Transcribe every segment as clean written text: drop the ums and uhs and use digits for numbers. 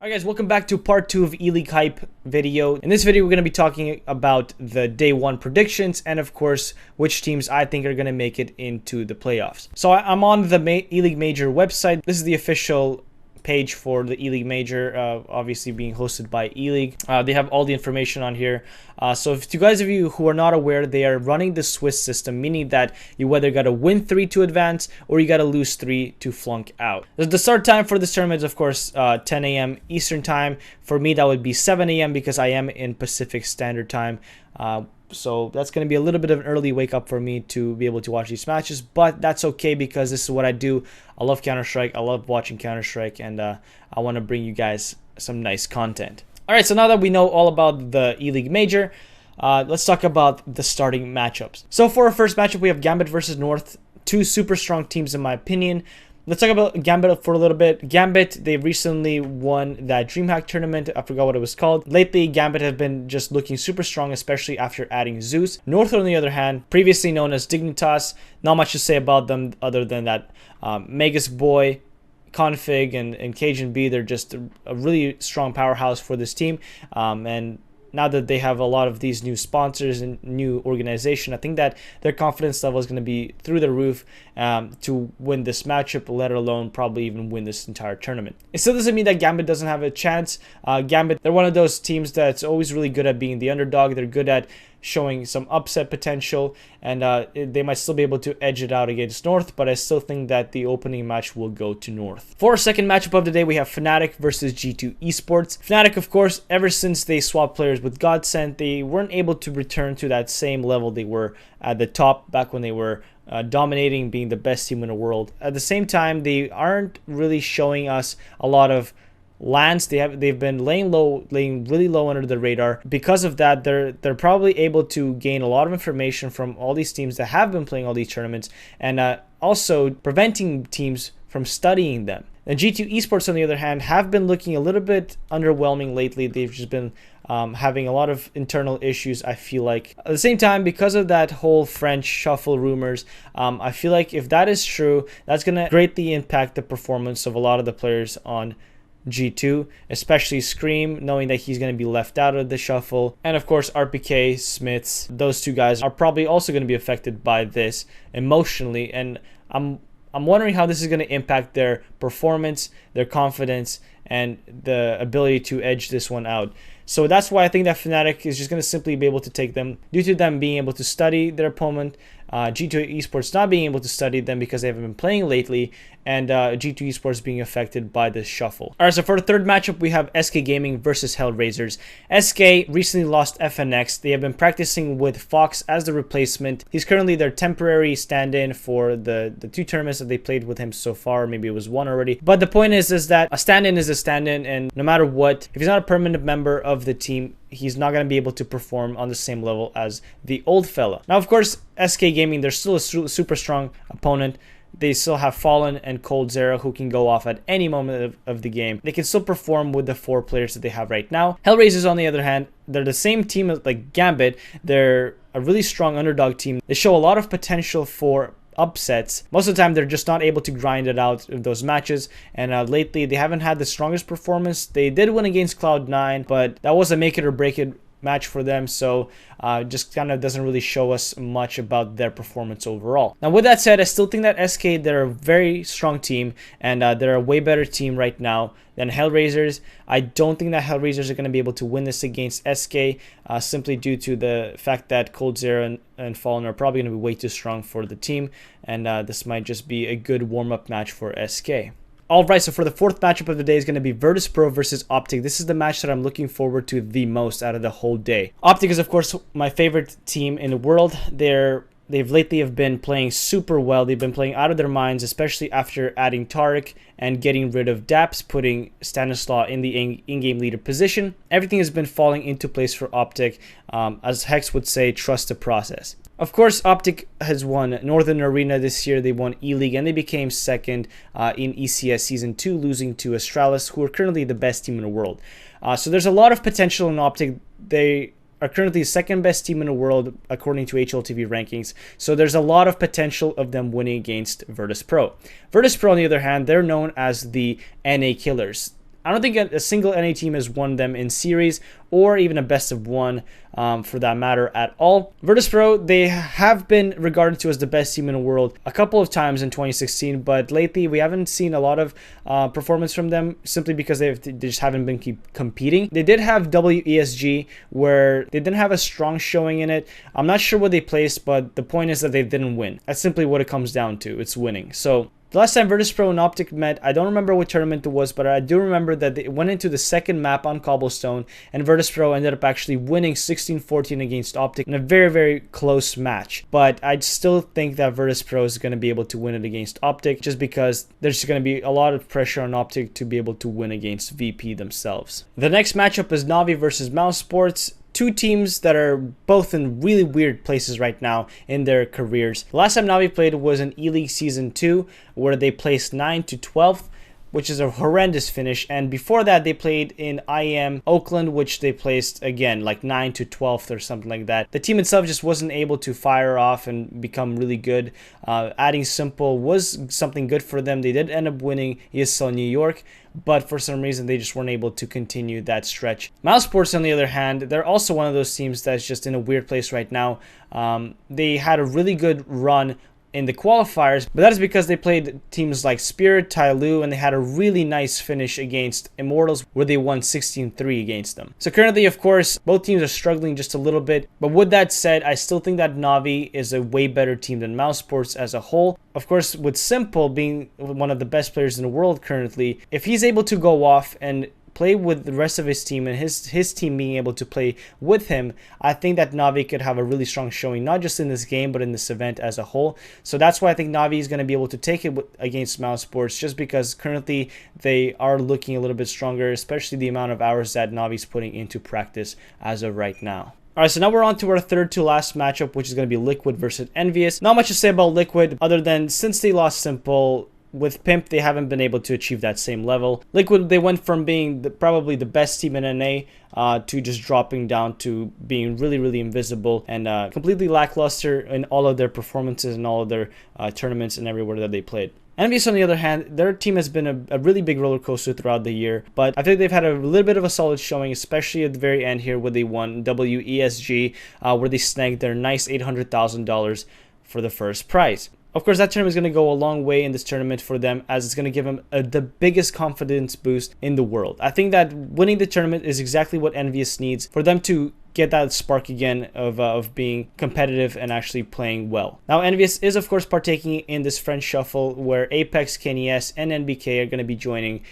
Alright guys, welcome back to part 2 of Eleague Hype video. In this video, we're going to be talking about the day 1 predictions and of course, which teams I think are going to make it into the playoffs. So I'm on the Eleague Major website. This is the official page for the Eleague Major, obviously being hosted by Eleague. They have all the information on here. So if you guys of you who are not aware, they are running the Swiss system, meaning that you either got to win 3 to advance or you got to lose 3 to flunk out. The start time for this tournament is of course 10 a.m. Eastern time. For me, that would be 7 a.m. because I am in Pacific Standard Time. So that's going to be a little bit of an early wake up for me to be able to watch these matches, but that's okay because this is what I do. I love Counter-Strike. I love watching Counter-Strike, and I want to bring you guys some nice content. All right, so now that we know all about the Eleague Major, let's talk about the starting matchups. So for our first matchup, we have Gambit versus North, two super strong teams in my opinion. Let's talk about Gambit for a little bit. Gambit, they recently won that DreamHack tournament. I forgot what it was called. Lately, Gambit have been just looking super strong, especially after adding Zeus. North, on the other hand, previously known as Dignitas, not much to say about them other than that Megas Boy, Config, and Cajun B, they're just a really strong powerhouse for this team. And now that they have a lot of these new sponsors and new organization, I think that their confidence level is going to be through the roof to win this matchup, let alone probably even win this entire tournament. It still doesn't mean that Gambit doesn't have a chance. Gambit, they're one of those teams that's always really good at being the underdog. They're good at showing some upset potential, and they might still be able to edge it out against North, but I still think that the opening match will go to North. For our second matchup of the day, we have Fnatic versus G2 Esports. Fnatic, of course, ever since they swapped players with Godsent, they weren't able to return to that same level they were at the top back when they were dominating, being the best team in the world. At the same time, they aren't really showing us a lot of lands. They've been laying really low under the radar. Because of that, they're probably able to gain a lot of information from all these teams that have been playing all these tournaments, and also preventing teams from studying them. And G2 Esports, on the other hand, have been looking a little bit underwhelming lately. They've just been having a lot of internal issues, I feel like. At the same time, because of that whole French shuffle rumors, I feel like if that is true, that's going to greatly impact the performance of a lot of the players on G2, especially Scream, knowing that he's going to be left out of the shuffle. And of course, RPK, Smiths, those two guys are probably also going to be affected by this emotionally. And I'm wondering how this is going to impact their performance, their confidence, and the ability to edge this one out. So that's why I think that Fnatic is just going to simply be able to take them due to them being able to study their opponent, G2 Esports not being able to study them because they haven't been playing lately, and G2 Esports being affected by this shuffle. Alright, so for the third matchup, we have SK Gaming versus HellRaisers. SK recently lost FNX. They have been practicing with Fox as the replacement. He's currently their temporary stand-in for the 2 tournaments that they played with him so far. Maybe it was 1 already. But the point is that a stand-in is a stand-in, and no matter what, if he's not a permanent member of the team, he's not going to be able to perform on the same level as the old fella. Now, of course, SK Gaming, they're still a super strong opponent. They still have Fallen and Cold Zero who can go off at any moment of the game. They can still perform with the 4 players that they have right now. HellRaisers, on the other hand, they're the same team as like Gambit. They're a really strong underdog team. They show a lot of potential for upsets. Most of the time, they're just not able to grind it out in those matches, and lately they haven't had the strongest performance. They did win against Cloud9, but that was a make it or break it match for them, so just kind of doesn't really show us much about their performance overall. Now, with that said, I still think that SK, they're a very strong team, and they're a way better team right now than HellRaisers. I don't think that HellRaisers are going to be able to win this against SK, simply due to the fact that Cold Zero and Fallen are probably going to be way too strong for the team, and this might just be a good warm-up match for SK. Alright, so for the fourth matchup of the day is going to be Virtus.pro versus Optic. This is the match that I'm looking forward to the most out of the whole day. Optic is, of course, my favorite team in the world. They've lately have been playing super well. They've been playing out of their minds, especially after adding Taric and getting rid of Daps, putting Stanislaw in the in-game leader position. Everything has been falling into place for Optic. As Hex would say, trust the process. Of course, Optic has won Northern Arena this year. They won Eleague, and they became second in ECS Season 2, losing to Astralis, who are currently the best team in the world. So there's a lot of potential in Optic. They are currently the second best team in the world according to HLTV rankings. So there's a lot of potential of them winning against Virtus.pro. Virtus.pro, on the other hand, they're known as the NA killers. I don't think a single NA team has won them in series or even a best of one for that matter at all. Virtus.pro, they have been regarded to as the best team in the world a couple of times in 2016, but lately we haven't seen a lot of performance from them simply because they just haven't been competing. They did have WESG where they didn't have a strong showing in it. I'm not sure what they placed, but the point is that they didn't win. That's simply what it comes down to. It's winning. So the last time Virtus.pro and Optic met, I don't remember what tournament it was, but I do remember that they went into the second map on Cobblestone, and Virtus.pro ended up actually winning 16-14 against Optic in a very, very close match. But I still think that Virtus.pro is going to be able to win it against Optic, just because there's going to be a lot of pressure on Optic to be able to win against VP themselves. The next matchup is Navi versus Mousesports. Two teams that are both in really weird places right now in their careers. The last time Navi played was in Eleague Season 2, where they placed 9 to 12th, which is a horrendous finish. And before that, they played in IM Oakland, which they placed, again, like 9 to 12th or something like that. The team itself just wasn't able to fire off and become really good. Adding Simple was something good for them. They did end up winning ESL New York, but for some reason they just weren't able to continue that stretch. Mousesports, on the other hand, they're also one of those teams that's just in a weird place right now. They had a really good run in the qualifiers, but that is because they played teams like Spirit, Tyloo, and they had a really nice finish against Immortals where they won 16-3 against them. So currently, of course, both teams are struggling just a little bit, but with that said, I still think that Navi is a way better team than Mousesports as a whole. Of course, with Simple being one of the best players in the world currently, if he's able to go off and play with the rest of his team and his team being able to play with him, I think that Navi could have a really strong showing, not just in this game, but in this event as a whole. So that's why I think Navi is going to be able to take it against Mousesports, just because currently they are looking a little bit stronger, especially the amount of hours that Navi's putting into practice as of right now. Alright, so now we're on to our third to last matchup, which is going to be Liquid versus Envious. Not much to say about Liquid, other than since they lost Simple, with Pimp, they haven't been able to achieve that same level. Liquid, they went from being probably the best team in NA to just dropping down to being really, really invisible and completely lackluster in all of their performances and all of their tournaments and everywhere that they played. Envious, on the other hand, their team has been a really big roller coaster throughout the year, but I think they've had a little bit of a solid showing, especially at the very end here where they won WESG, where they snagged their nice $800,000 for the first prize. Of course, that tournament is going to go a long way in this tournament for them, as it's going to give them the biggest confidence boost in the world. I think that winning the tournament is exactly what Envious needs for them to get that spark again of being competitive and actually playing well. Now, Envious is, of course, partaking in this French shuffle where Apex, KNES, and NBK are going to be joining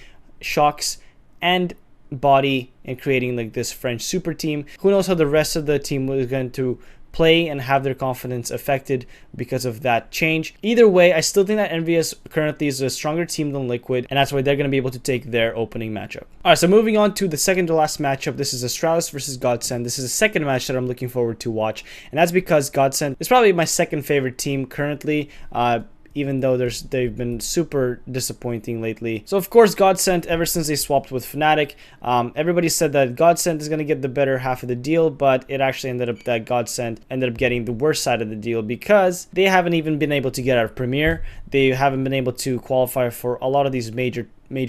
Shocks and Body and creating like this French super team. Who knows how the rest of the team is going to play and have their confidence affected because of that change. Either way, I still think that Envious currently is a stronger team than Liquid, and that's why they're going to be able to take their opening matchup. Alright, so moving on to the second to last matchup, this is Astralis versus Godsend. This is the second match that I'm looking forward to watch, and that's because Godsend is probably my second favorite team currently, even though they've been super disappointing lately. So of course, Godsend, ever since they swapped with Fnatic, everybody said that Godsend is going to get the better half of the deal, but it actually ended up that Godsend ended up getting the worst side of the deal because they haven't even been able to get out of Premier. They haven't been able to qualify for a lot of these major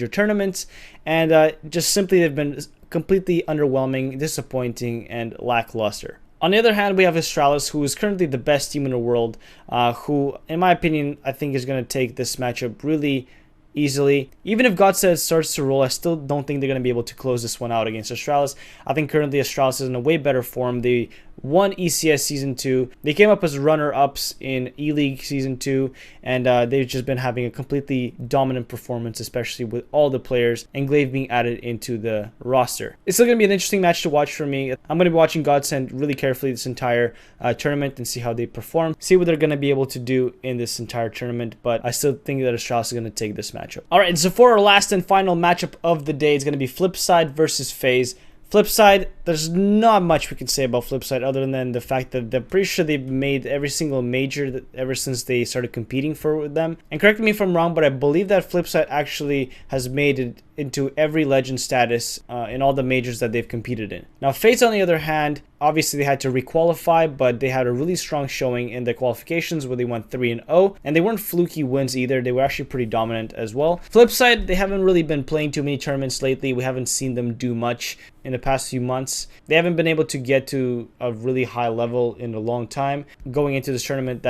tournaments, and just simply they've been completely underwhelming, disappointing, and lackluster. On the other hand, we have Astralis, who is currently the best team in the world, who, in my opinion, I think is going to take this matchup really easily. Even if Godsend starts to roll, I still don't think they're going to be able to close this one out against Astralis. I think currently Astralis is in a way better form. They won ECS Season 2. They came up as runner-ups in Eleague Season 2, and they've just been having a completely dominant performance, especially with all the players and Glaive being added into the roster. It's still going to be an interesting match to watch for me. I'm going to be watching Godsend really carefully this entire tournament and see how they perform, see what they're going to be able to do in this entire tournament, but I still think that Astralis is going to take this matchup. Alright, so for our last and final matchup of the day, it's going to be Flipside versus FaZe. Flipside, there's not much we can say about Flipside other than the fact that they're pretty sure they've made every single major ever since they started competing for them. And correct me if I'm wrong, but I believe that Flipside actually has made it into every legend status in all the majors that they've competed in. Now, FaZe, on the other hand, Obviously, they had to requalify, but they had a really strong showing in the qualifications where they went 3-0, and they weren't fluky wins either. They were actually pretty dominant as well. Flipside, they haven't really been playing too many tournaments lately. We haven't seen them do much in the past few months. They haven't been able to get to a really high level in a long time. Going into this tournament,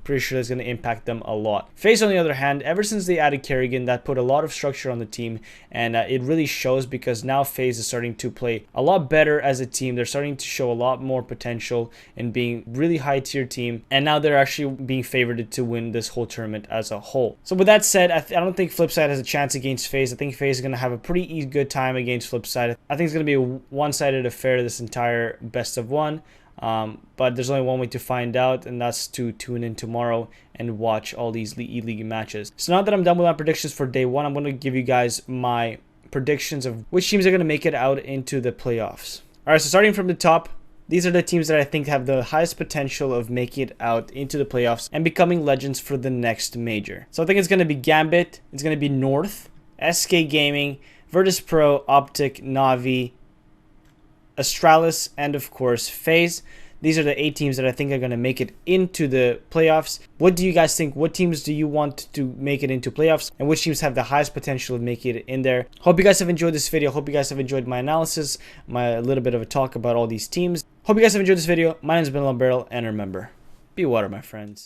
pretty sure that's gonna impact them a lot. FaZe, on the other hand, ever since they added Kerrigan, that put a lot of structure on the team, and it really shows because now FaZe is starting to play a lot better as a team. They're starting to show a lot more potential in being really high tier team, and now they're actually being favored to win this whole tournament as a whole. So with that said, I don't think Flipside has a chance against FaZe. I think FaZe is gonna have a pretty good time against Flipside. I think it's gonna be a one-sided affair this entire best of one, but there's only one way to find out, and that's to tune in tomorrow and watch all these Eleague matches. So now that I'm done with my predictions for day one, I'm going to give you guys my predictions of which teams are going to make it out into the playoffs. Alright, so starting from the top, these are the teams that I think have the highest potential of making it out into the playoffs and becoming legends for the next major. So I think it's going to be Gambit, it's going to be North, SK Gaming, Virtus Pro, Optic, Navi, Astralis, and of course FaZe. These are the 8 teams that I think are going to make it into the playoffs. What do you guys think? What teams do you want to make it into playoffs? And which teams have the highest potential of making it in there? Hope you guys have enjoyed this video. Hope you guys have enjoyed my analysis, my little bit of a talk about all these teams. Hope you guys have enjoyed this video. My name has been LongBarrel, and remember, be water, my friends.